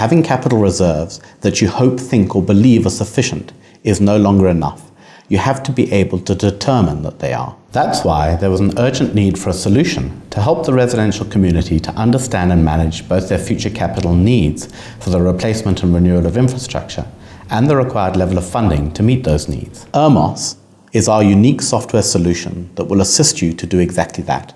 Having capital reserves that you hope, think, or believe are sufficient is no longer enough. You have to be able to determine that they are. That's why there was an urgent need for a solution to help the residential community to understand and manage both their future capital needs for the replacement and renewal of infrastructure and the required level of funding to meet those needs. IRMOS is our unique software solution that will assist you to do exactly that.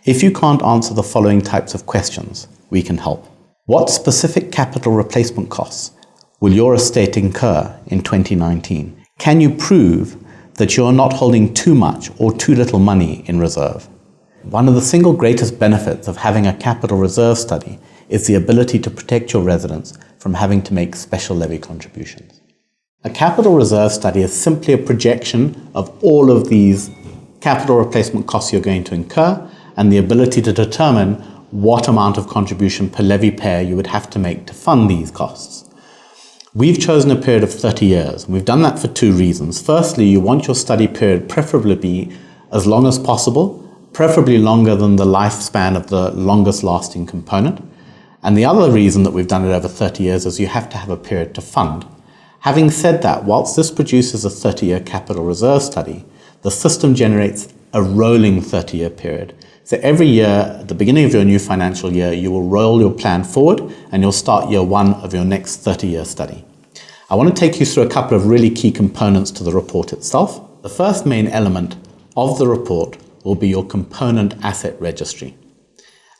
If you can't answer the following types of questions, we can help. What specific capital replacement costs will your estate incur in 2019? Can you prove that you're not holding too much or too little money in reserve? One of the single greatest benefits of having a capital reserve study is the ability to protect your residents from having to make special levy contributions. A capital reserve study is simply a projection of all of these capital replacement costs you're going to incur and the ability to determine what amount of contribution per levy payer you would have to make to fund these costs. We've chosen a period of 30 years. And we've done that for two reasons. Firstly, you want your study period preferably to be as long as possible, preferably longer than the lifespan of the longest lasting component. And the other reason that we've done it over 30 years is you have to have a period to fund. Having said that, whilst this produces a 30-year capital reserve study, the system generates a rolling 30-year period. So every year, at the beginning of your new financial year, you will roll your plan forward and you'll start year one of your next 30-year study. I want to take you through a couple of really key components to the report itself. The first main element of the report will be your component asset registry.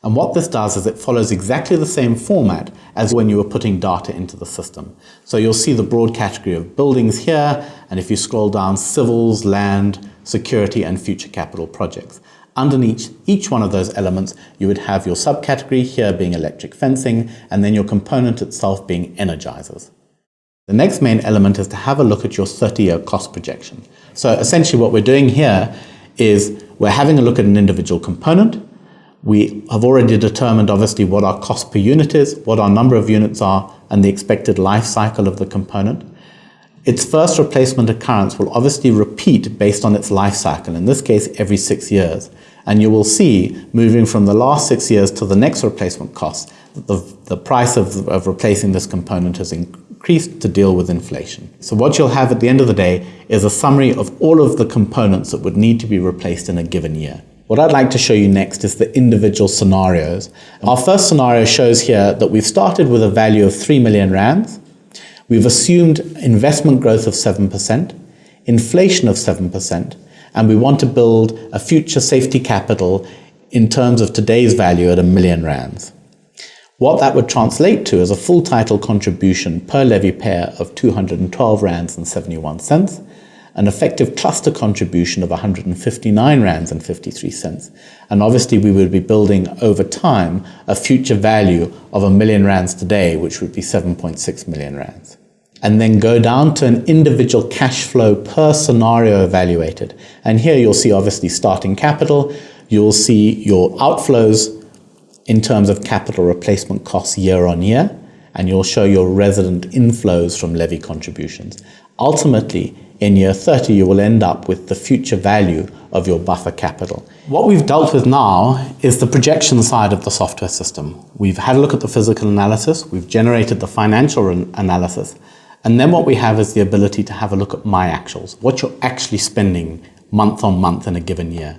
And what this does is it follows exactly the same format as when you were putting data into the system. So you'll see the broad category of buildings here, and if you scroll down, civils, land, security, and future capital projects. Underneath each one of those elements, you would have your subcategory here being electric fencing, and then your component itself being energizers. The next main element is to have a look at your 30-year cost projection. So essentially what we're doing here is we're having a look at an individual component. We have already determined obviously what our cost per unit is, what our number of units are, and the expected life cycle of the component. Its first replacement occurrence will obviously repeat based on its life cycle, in this case every 6 years. And you will see, moving from the last 6 years to the next replacement cost, the price of replacing this component has increased to deal with inflation. So what you'll have at the end of the day is a summary of all of the components that would need to be replaced in a given year. What I'd like to show you next is the individual scenarios. Our first scenario shows here that we've started with a value of 3 million rands. We've assumed investment growth of 7%, inflation of 7%, and we want to build a future safety capital in terms of today's value at 1 million rands. What that would translate to is a full title contribution per levy payer of 212 rands and 71 cents, an effective cluster contribution of 159 rands and 53 cents. And obviously we would be building over time a future value of 1 million rands today, which would be 7.6 million rands. And then go down to an individual cash flow per scenario evaluated. And here you'll see obviously starting capital, you'll see your outflows in terms of capital replacement costs year on year, and you'll show your resident inflows from levy contributions. Ultimately, in year 30, you will end up with the future value of your buffer capital. What we've dealt with now is the projection side of the software system. We've had a look at the physical analysis, we've generated the financial analysis, and then what we have is the ability to have a look at my actuals, what you're actually spending month on month in a given year.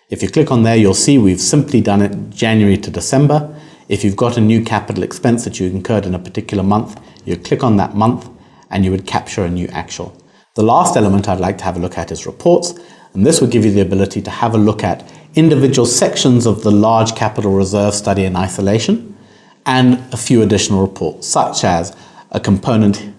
If you click on there, you'll see we've simply done it January to December. If you've got a new capital expense that you incurred in a particular month, you click on that month and you would capture a new actual. The last element I'd like to have a look at is reports, and this would give you the ability to have a look at individual sections of the large capital reserve study in isolation and a few additional reports, such as a component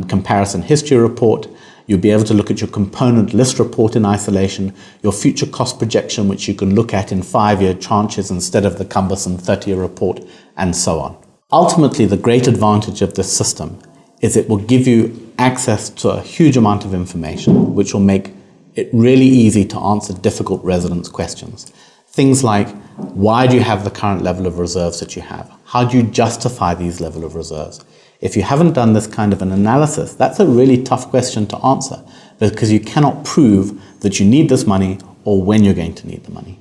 comparison history report. You'll be able to look at your component list report in isolation, your future cost projection, which you can look at in 5-year tranches instead of the cumbersome 30-year report, and so on. Ultimately, the great advantage of this system is it will give you access to a huge amount of information, which will make it really easy to answer difficult residents' questions. Things like, why do you have the current level of reserves that you have? How do you justify these level of reserves? If you haven't done this kind of an analysis, that's a really tough question to answer because you cannot prove that you need this money or when you're going to need the money.